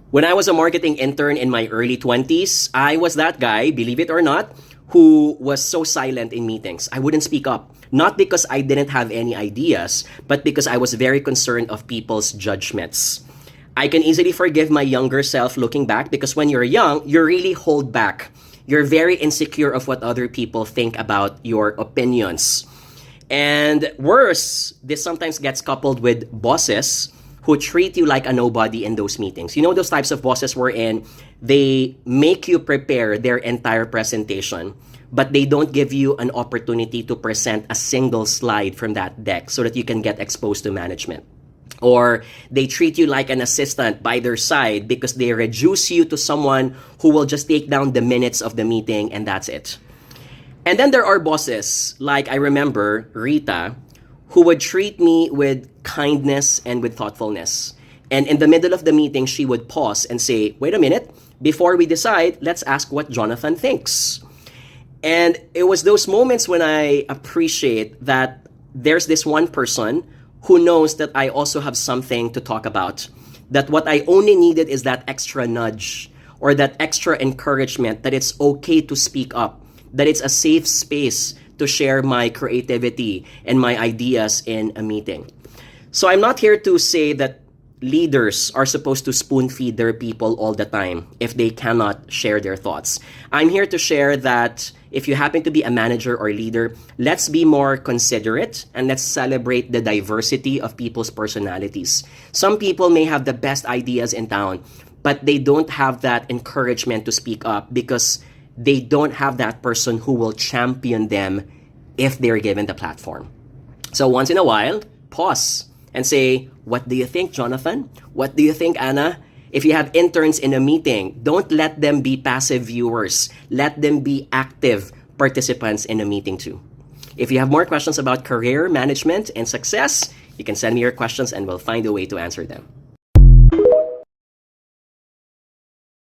When I was a marketing intern in my early 20s, I was that guy, believe it or not, who was so silent in meetings. I wouldn't speak up. Not because I didn't have any ideas, but because I was very concerned of people's judgments. I can easily forgive my younger self looking back because when you're young, you really hold back. You're very insecure of what other people think about your opinions. And worse, this sometimes gets coupled with bosses who treat you like a nobody in those meetings. You know those types of bosses wherein they make you prepare their entire presentation, but they don't give you an opportunity to present a single slide from that deck so that you can get exposed to management. Or they treat you like an assistant by their side because they reduce you to someone who will just take down the minutes of the meeting and that's it. And then there are bosses, like I remember Rita, who would treat me with kindness and with thoughtfulness. And in the middle of the meeting, she would pause and say, wait a minute, before we decide, let's ask what Jonathan thinks. And it was those moments when I appreciate that there's this one person who knows that I also have something to talk about. That what I only needed is that extra nudge or that extra encouragement that it's okay to speak up, that it's a safe space to share my creativity and my ideas in a meeting. So I'm not here to say that leaders are supposed to spoon feed their people all the time if they cannot share their thoughts. I'm here to share that if you happen to be a manager or leader, let's be more considerate and let's celebrate the diversity of people's personalities. Some people may have the best ideas in town, but they don't have that encouragement to speak up because they don't have that person who will champion them if they're given the platform. So once in a while, pause and say, what do you think, Jonathan? What do you think, Anna? If you have interns in a meeting, don't let them be passive viewers. Let them be active participants in a meeting too. If you have more questions about career management and success, you can send me your questions and we'll find a way to answer them.